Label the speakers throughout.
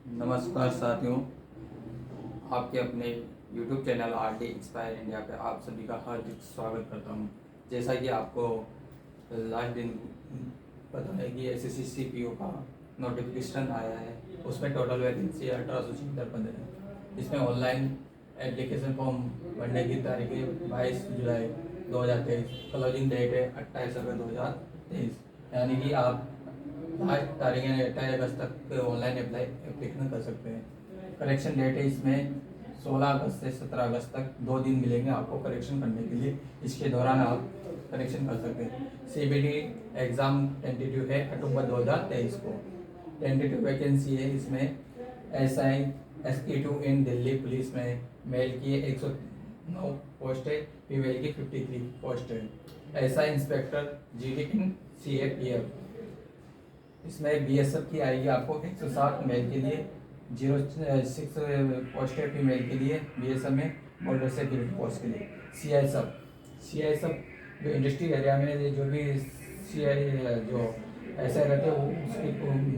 Speaker 1: नमस्कार साथियों, आपके अपने YouTube channel RD inspire India पे आप सभी का हार्दिक स्वागत करता हूं। जैसा कि आपको लास्ट दिन पता है कि एसएससी सीपीओ का नोटिफिकेशन आया है, उसमें टोटल वैकेंसी 1876 पद है। इसमें ऑनलाइन एप्लीकेशन फॉर्म भरने की तारीख है 22 जुलाई 2023, क्लोजिंग डेट है 28 अगस्त 2023, यानी कि आप लास्ट तारीख है 28 अगस्त तक ऑनलाइन एप्लीकेशन कर सकते हैं। करेक्शन डेट है इसमें 16 अगस्त से 17 अगस्त तक 2 दिन मिलेंगे आपको करेक्शन करने के लिए। इसके दौरान आप करेक्शन कर सकते हैं। सीबीटी एग्ज़ाम टेंटेटिव है अक्टूबर 2023 को। टेंटेटिव वैकेंसी है इसमें SI SE2 इन दिल्ली पुलिस में मेल की 109 पोस्ट है, फीमेल की 53 पोस्ट है। SI इंस्पेक्टर GD इन CAPF, इसमें BSF की आएगी आपको 160 मेल के लिए, 06 पोस्ट है फीमेल के लिए BSF में, बॉर्डर सिक्योरिटी पोस्ट के लिए। CI सब जो इंडस्ट्री एरिया में जो भी CI जो ऐसे रहते हैं वो उसकी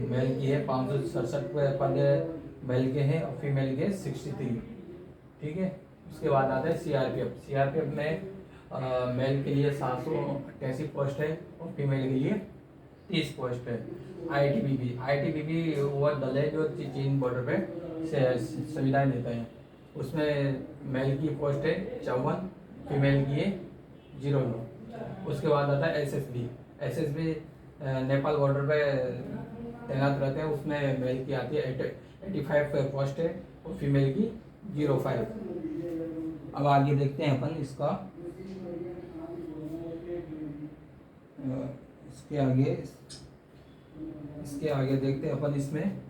Speaker 1: मेल की है 567 पद मेल के हैं और फीमेल के 63। ठीक है, उसके बाद आता है CRPF में मेल के लिए 788 पोस्ट है और फीमेल के लिए 30 पोस्ट है। ITBP वो दल है जो चीन बॉर्डर पे सुविधाएं देता है। उसमें मेल की पोस्ट है 54, फीमेल की है 09। उसके बाद आता है SSB नेपाल बॉर्डर पे तैनात रहते हैं, उसमें मेल की आती है 85 पोस्ट है और फीमेल की 05। अब आगे देखते हैं अपन इसका इसके आगे देखते हैं अपन इसमें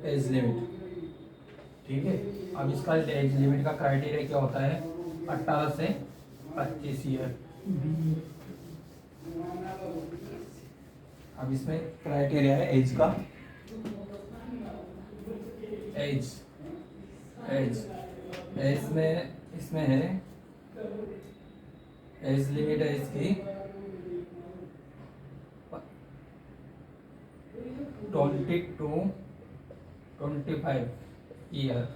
Speaker 1: एज लिमिट। ठीक है, अब इसका एज लिमिट का क्राइटेरिया क्या होता है? 18 से 25 ईयर। अब इसमें क्राइटेरिया है एज का। एज में इसमें है एज लिमिट है इसकी 20 to 25 ईयर।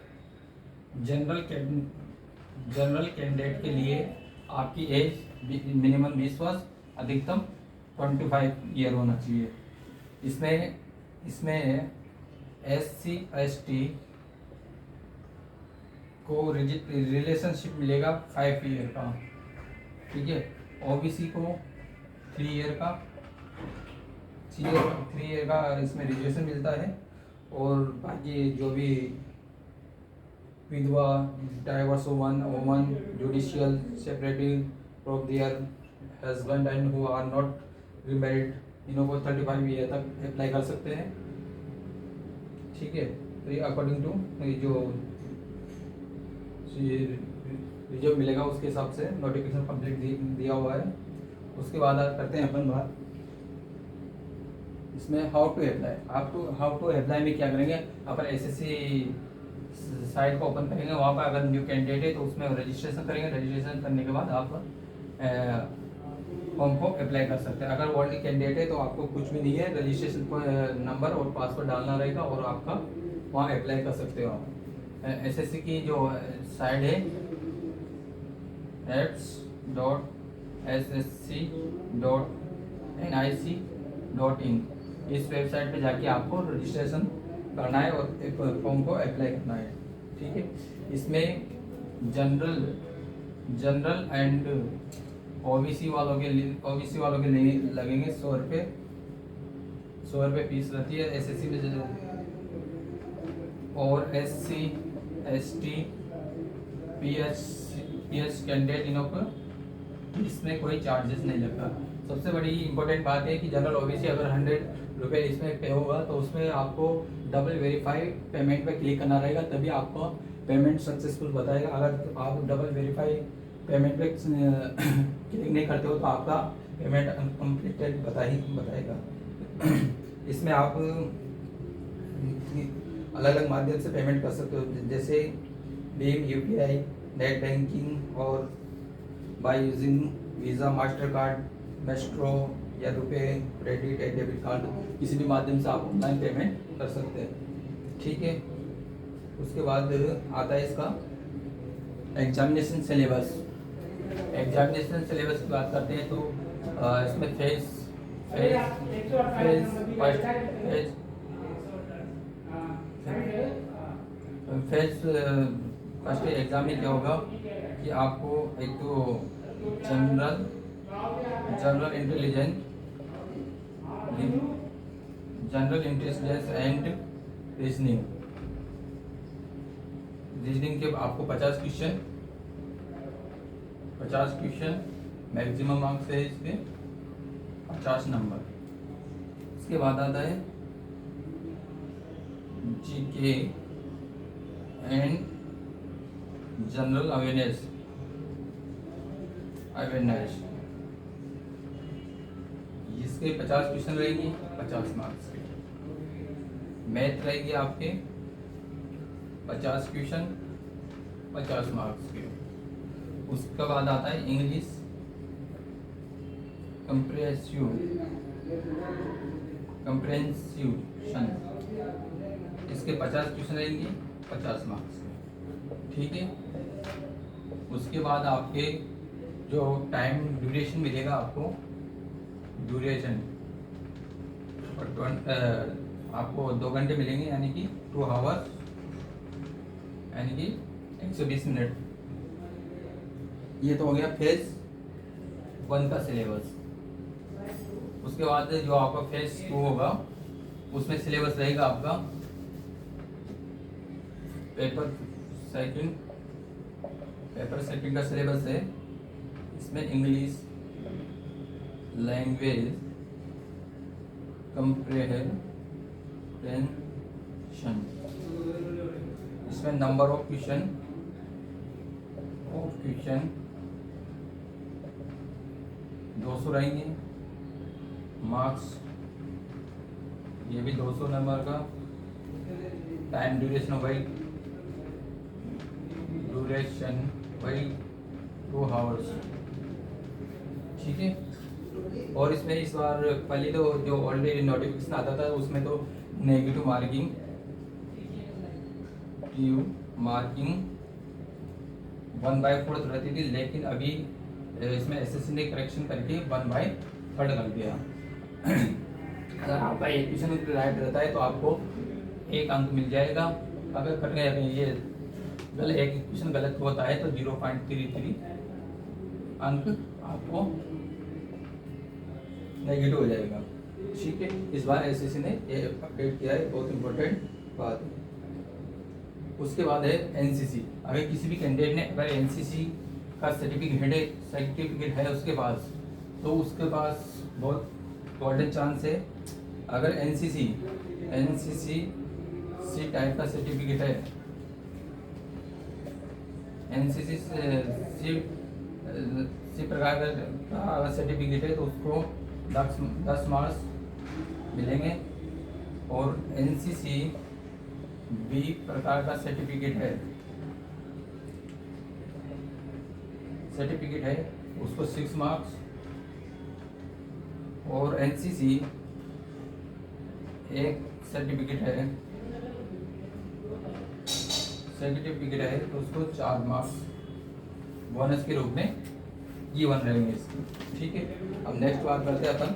Speaker 1: जनरल कैंडिडेट के लिए आपकी एज मिनिमम 20 वर्ष, अधिकतम 25 ईयर होना चाहिए। इसमें SC ST को रिलेशनशिप मिलेगा 5 ईयर का। ठीक है, OBC को 3 ईयर का इसमें रिजर्वेशन मिलता है। और बाकी जो भी विधवा, divorce woman, judicial separative of their husband and who are not remarried, इन्हों को 35 ईयर तक अप्लाई कर सकते हैं। ठीक है, तो ये अकॉर्डिंग टू जो रिजर्व मिलेगा उसके हिसाब से नोटिफिकेशन कंप्लीट दिया हुआ है। उसके बाद करते हैं अपन बात इसमें हाउ टू अप्लाई में क्या करेंगे अपन? SSC साइट को ओपन करेंगे, वहाँ पर अगर न्यू कैंडिडेट है तो उसमें रजिस्ट्रेशन करेंगे। रजिस्ट्रेशन करने के बाद आप फॉर्म को अप्लाई कर सकते हैं। अगर ओल्ड कैंडिडेट है तो आपको कुछ भी नहीं है, रजिस्ट्रेशन को नंबर और पासवर्ड डालना रहेगा और आपका वहाँ अप्लाई कर सकते हो आप। SSC की जो साइट है apps.ssc.nic.in, इस वेबसाइट पे जाके आपको रजिस्ट्रेशन करना है और एक फॉर्म को अप्लाई करना है। ठीक है, इसमें जनरल एंड OBC वालों के लिए लगेंगे 100 रुपये फीस रहती है SSC में। और SC ST PH कैंडिडेट इनों पर इसमें कोई चार्जेस नहीं लगता। सबसे बड़ी इंपॉर्टेंट बात है कि जनरल OBC अगर 100 रुपये इसमें पे होगा तो उसमें आपको डबल वेरीफाई पेमेंट पे क्लिक करना रहेगा, तभी आपको पेमेंट सक्सेसफुल बताएगा। अगर आप डबल वेरीफाई पेमेंट पे क्लिक नहीं करते हो तो आपका पेमेंट अनकम्प्लीटेड बताएगा। इसमें आप अलग अलग माध्यम से पेमेंट कर सकते हो, जैसे भीम UPI, नेट बैंकिंग और by using visa, master card, maestro या रुपए, क्रेडिट या डेबिट कार्ड, किसी भी माध्यम से आप ऑनलाइन पेमेंट कर सकते हैं। ठीक है, उसके बाद आता है इसका एग्जामिनेशन सिलेबस। एग्जामिनेशन सिलेबस की बात करते हैं तो इसमें phase phase phase first phase phase first exam में क्या होगा कि आपको एक तो general general intelligence and reasoning के आपको 50 क्वेश्चन मैक्सिमम मार्क्स है इसके 50 नंबर। इसके बाद आता है जीके एंड जनरल अवेयरनेस इसके 50 क्वेश्चन रहेंगे 50 मार्क्स के। मैथ रहेगी आपके 50 क्वेश्चन 50 मार्क्स के। उसके बाद आता है इंग्लिश कंप्रेंसिशन, इसके 50 क्वेश्चन रहेंगे 50 मार्क्स के, ठीक है। उसके बाद आपके जो टाइम ड्यूरेशन मिलेगा आपको ड्यूरेशन आपको 2 घंटे मिलेंगे, यानी कि 2 आवर्स, यानी कि 120 मिनट। ये तो हो गया फेज 1 का सिलेबस। उसके बाद जो आपका फेज 2 होगा उसमें सिलेबस रहेगा आपका पेपर सेकंड का सिलेबस है। इसमें इंग्लिश लैंग्वेज कंप्रेहेंशन, इसमें नंबर ऑफ क्वेश्चन 200 रहेंगे। मार्क्स ये भी 200 नंबर का। टाइम ड्यूरेशन वही 2 आवर्स, ठीक है। और इसमें इस बार पहले तो जो ऑलरेडी नोटिफिकेशन आता था उसमें तो नेगेटिव मार्किंग 1/4 रहती थी, लेकिन अभी इसमें एसएससी ने करेक्शन करके 1/3 कर दिया। अगर आपका एक क्वेश्चन राइट रहता है तो आपको 1 अंक मिल जाएगा। अगर ये गलत एक क्वेश्चन गलत होता है तो 0.33 अंक आपको नेगेटिव हो जाएगा, ठीक है। इस बार एसएससी ने ये अपडेट किया है, बहुत इंपॉर्टेंट बात है। उसके बाद है एनसीसी। अगर किसी भी कैंडिडेट ने अगर एनसीसी का सर्टिफिकेट है उसके पास, तो उसके पास बहुत गोल्डन चांस है। अगर एनसीसी टाइप का सर्टिफिकेट है, एनसीसी सी प्रकार का सर्टिफिकेट है तो उसको 10 मार्क्स मिलेंगे। और एनसीसी बी प्रकार का सर्टिफिकेट है उसको 6 मार्क्स। और एनसीसी एक सर्टिफिकेट है तो उसको 4 मार्क्स बोनस के रूप में ये बन रहेंगे इसके, ठीक है। अब नेक्स्ट बात करते हैं अपन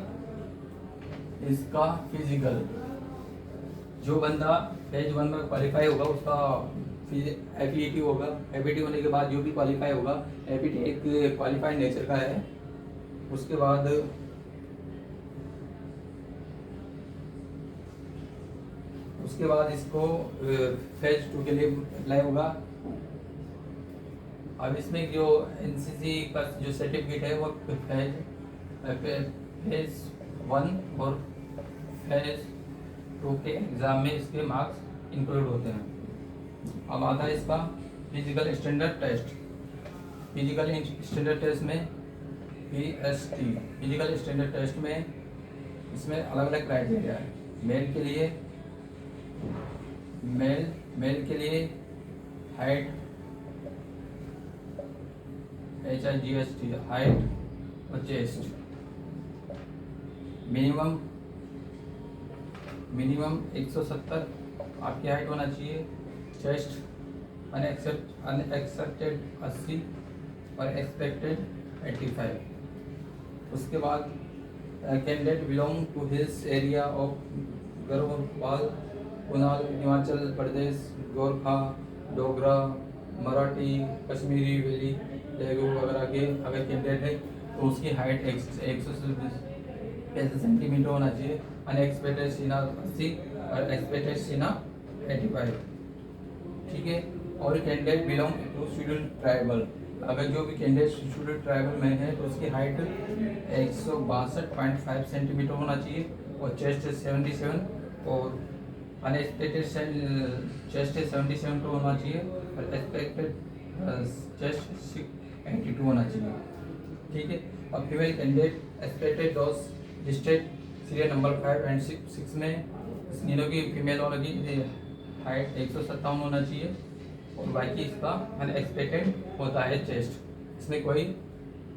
Speaker 1: इसका फिजिकल। जो बंदा फेज 1 में क्वालिफाई होगा उसका एपीईटी होगा। एपीईटी होने के बाद जो भी क्वालिफाई होगा, एपीईटी एक क्वालिफाइड नेचर का है। उसके बाद इसको फेज 2 के लिए अप्लाई होगा। अब इसमें जो एनसीसी का जो सर्टिफिकेट है वो फेज 1 और फेज 2 के एग्जाम में इसके मार्क्स इंक्लूड होते हैं। अब आता है इसका physical standard test. Physical standard test में PST फिजिकल स्टैंडर्ड टेस्ट में इसमें अलग अलग क्राइटेरिया है। मेल के लिए हाइट HIGST हाइट और चेस्ट मिनिमम 170 आपकी हाइट होना चाहिए, चेस्ट अनएक्सपेक्टेड 80 और एक्सपेक्टेड 85। उसके बाद candidate belong to hills area of Garhwal, कुनाल, हिमाचल प्रदेश, गोरखा, डोगरा, मराठी, कश्मीरी वैली, तेलुगु वगैरह के अगर कैंडिडेट है तो उसकी हाइट 100 सेंटीमीटर होना चाहिए। अनएक्सपेक्टेड सीना 80 और एक्सपेक्टेड सीना 85। ठीक है। और candidate belong to scheduled tribal, अगर जो भी कैंडिडेट शेड्यूल्ड ट्राइबल में है तो उसकी हाइट 162.5 सेंटीमीटर होना चाहिए और चेस्ट 77 और अनएक्सपेक्टेड चेस्ट 77 तो होना चाहिए और एक्सपेक्टेड चेस्ट 82 होना चाहिए। ठीक है। अब female candidate expected dose listed serial number 5 and 6 में तीनों की फीमेल वालों की हाइट 157 होना चाहिए और बाकी इसका अनएक्सपेक्टेड होता है चेस्ट, इसमें कोई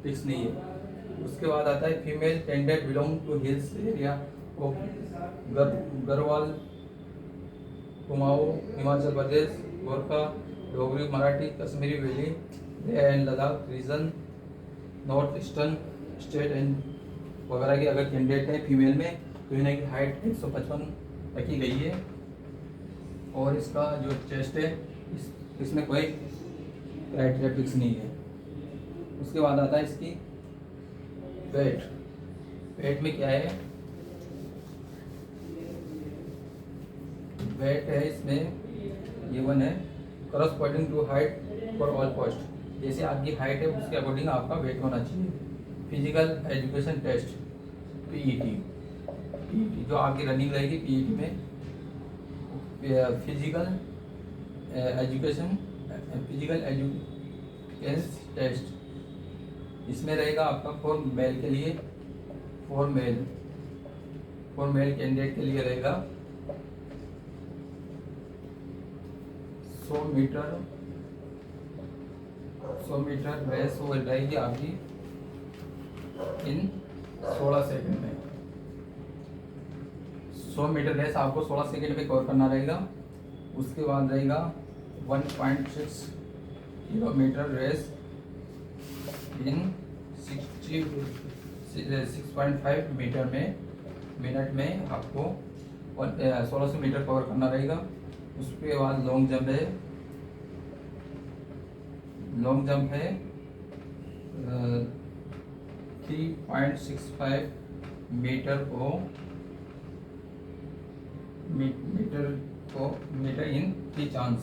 Speaker 1: फिक्स नहीं है। उसके बाद आता है female candidate belong to hills area of Garhwal, Kumaon, Himachal Pradesh, Gorkha, Dogri, Marathi, Kashmiri valley and Ladakh region, north eastern state and वगैरह की अगर कैंडिडेट है फीमेल में तो इन्हें की हाइट 155 रखी गई है और इसका जो चेस्ट है इसमें कोई क्राइटेरिया फिक्स नहीं है। उसके बाद आता है इसकी वेट। वेट में क्या है, वेट है इसमें ये 1 है corresponding to height for all post, जैसे आपकी हाइट है उसके अकॉर्डिंग आपका वेट होना चाहिए। फिजिकल एजुकेशन टेस्ट पीईटी, जो आपकी रनिंग रहेगी पीईटी में फिजिकल एजुकेशन टेस्ट, इसमें रहेगा आपका फॉर मेल के लिए, फॉर मेल कैंडिडेट के लिए रहेगा 100 मीटर रेस हो रहेगी आपकी इन 16 सेकंड में। 100 मीटर रेस आपको 16 सेकंड में कवर करना रहेगा। उसके बाद रहेगा 1.6 किलोमीटर रेस इन 6.5 मीटर में मिनट में आपको 1600 मीटर कवर करना रहेगा। उसके बाद लॉन्ग जंप है 3.65 मीटर इन 3 चांस।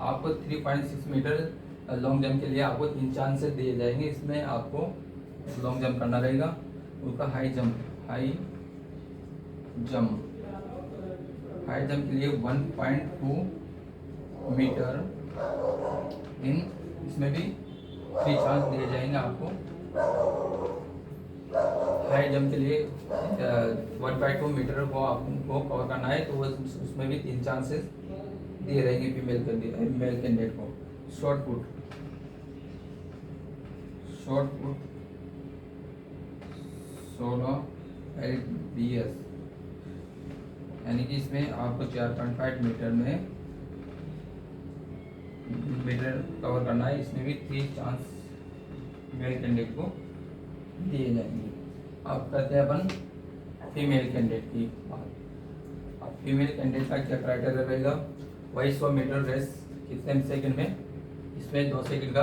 Speaker 1: आपको 3.6 मीटर लॉन्ग जंप के लिए आपको 3 चांसेस दिए जाएंगे, इसमें आपको लॉन्ग जंप करना रहेगा। उसका हाई जंप के लिए 1.2 मीटर इन, इसमें भी 3 चांस दिए जाएंगे आपको। हाई जंप के लिए 1.2 मीटर को आपको कवर करना है तो उसमें भी 3 चांसेस दिए रहेंगे मेल कैंडिडेट को। शॉर्ट पुट 16 LBS, यानी कि इसमें आपको 4.5 मीटर कवर करना है, इसमें भी 3 चांस मेल कैंडिडेट को दिए जाएंगे। अब करते हैं अपन फीमेल कैंडिडेट की बात। अब फीमेल कैंडिडेट का क्या क्राइटेरिया रहेगा, वही 100 मीटर रेस कितने सेकंड में, इसमें 2 सेकंड का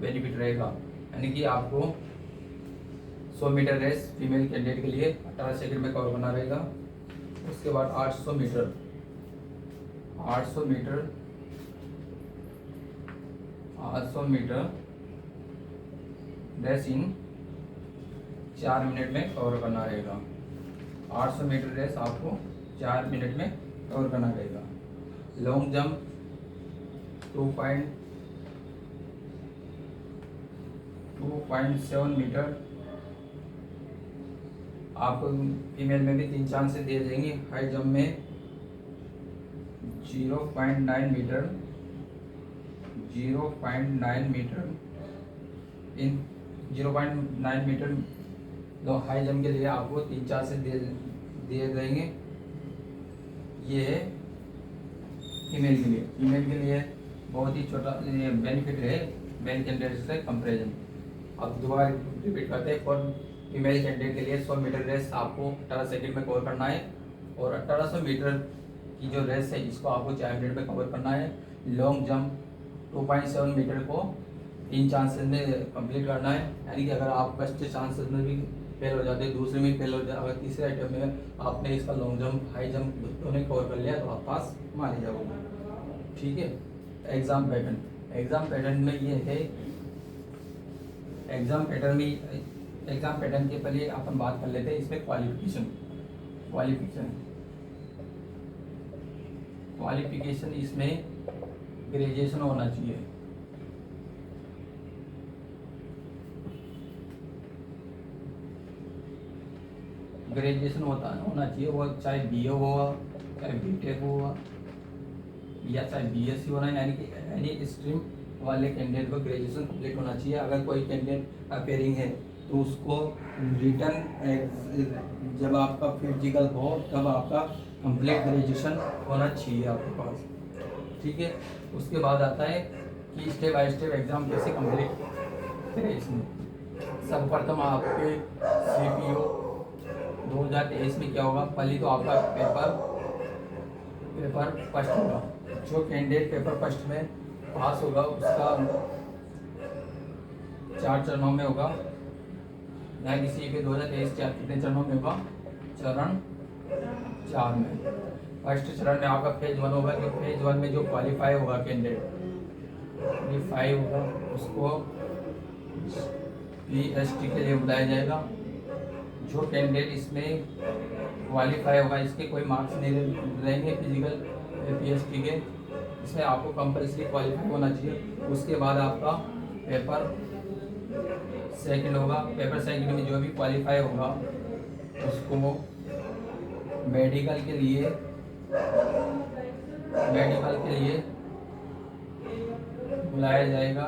Speaker 1: बेनिफिट रहेगा, यानी कि आपको 100 मीटर रेस फीमेल कैंडिडेट के लिए 18 सेकंड में कवर करना रहेगा। उसके बाद 800 मीटर रेस इन 4 मिनट में कवर करना रहेगा। 800 मीटर रेस आपको 4 मिनट में कवर करना रहेगा। लॉन्ग जंप 2.7 मीटर, आपको फीमेल में भी 3 चांसेस दिए जाएंगे। हाई जंप में 0.9 मीटर इन 0.9 मीटर तो हाई जंप के लिए आपको 3 चांसेस दिए जाएंगे। 0.9 मीटर ये है फीमेल के लिए। फीमेल के लिए बहुत ही छोटा बेनिफिट है मेल कैंडिडेट से कंपेरिजन। अब दोबारा रिपीट करते हैं। फॉर फीमेल कैंडिडेट के लिए 100 मीटर रेस आपको 18 सेकंड में कवर करना है, और 1800 मीटर की जो रेस है इसको आपको 4 मिनट में कवर करना है। लॉन्ग जंप 2.7 मीटर को 3 चांसेस में कंप्लीट करना है, यानी कि अगर आप फर्स्ट चांसेस में भी फेल हो जाते हैं, दूसरे में फेल हो जाते, अगर तीसरे अटेम्प्ट में आपने इसका लॉन्ग जंप हाई जंप दोनों कवर कर लिया तो आप पास माने जाओगे। ठीक है। एग्जाम पैटर्न, एग्जाम पैटर्न में ये है, एग्जाम पैटर्न के पहले अपन बात कर लेते हैं इसमें क्वालिफिकेशन इसमें ग्रेजुएशन होना चाहिए। ग्रेजुएशन होना चाहिए, वो चाहे बीए हुआ, चाहे बीटेक हुआ, या चाहे बीएससी होना, यानी कि एनी स्ट्रीम वाले कैंडिडेट को ग्रेजुएशन कंप्लीट होना चाहिए। अगर कोई कैंडिडेट अपेयरिंग है तो उसको रिटर्न जब आपका फिजिकल हो तब आपका कंप्लीट ग्रेजुएशन होना चाहिए आपके पास। ठीक है। उसके बाद आता है कि स्टेप बाय स्टेप एग्जाम कैसे कंप्लीट करें। इसमें सर्वप्रथम आपके CPO 2023 में क्या होगा, पहले तो आपका पेपर फर्स्ट होगा। जो कैंडिडेट पेपर फर्स्ट में पास होगा उसका 4 चरणों में होगा, या किसी के 2023 कितने चरणों में होगा, चरण 4 में। फर्स्ट चरण में आपका फेज 1 होगा, कि फेज 1 में जो क्वालिफाई होगा कैंडिडेट, क्वालिफाई होगा, उसको PST के लिए बुलाया जाएगा। जो कैंडिडेट इसमें क्वालिफाई होगा, इसके कोई मार्क्स नहीं रहेंगे फिजिकल PST के, इसमें आपको कंपल्सरी क्वालिफाई होना चाहिए। उसके बाद आपका पेपर सेकंड होगा। पेपर सेकंड में जो भी क्वालिफाई होगा उसको मेडिकल के लिए बुलाया जाएगा।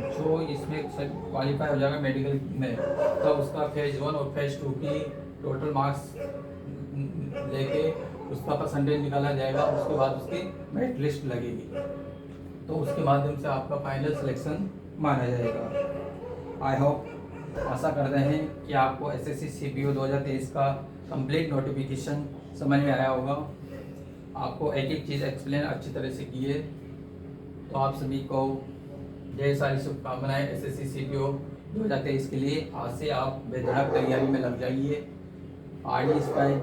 Speaker 1: जो इसमें क्वालिफाई हो जाएगा मेडिकल में, तो उसका फेज 1 और फेज 2 की टोटल मार्क्स लेके उसका परसेंटेज निकाला जाएगा। उसके बाद उसकी मेरिट लिस्ट लगेगी, तो उसके माध्यम से आपका फाइनल सिलेक्शन माना जाएगा। आई होप, आशा करते हैं कि आपको SSC CPO 2023 का कंप्लीट नोटिफिकेशन समझ में आया होगा। आपको एक एक चीज़ एक्सप्लेन अच्छी तरह से की है। तो आप सभी को ढेर सारी शुभकामनाएं SSC CPO 2023 के लिए। आज से आप बेधड़क तैयारी में लग जाइए। RD इंस्पायर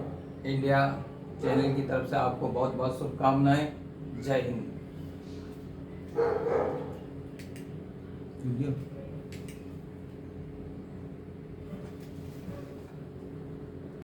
Speaker 1: इंडिया चैनल की तरफ से आपको बहुत बहुत शुभकामनाएं। जय हिंद।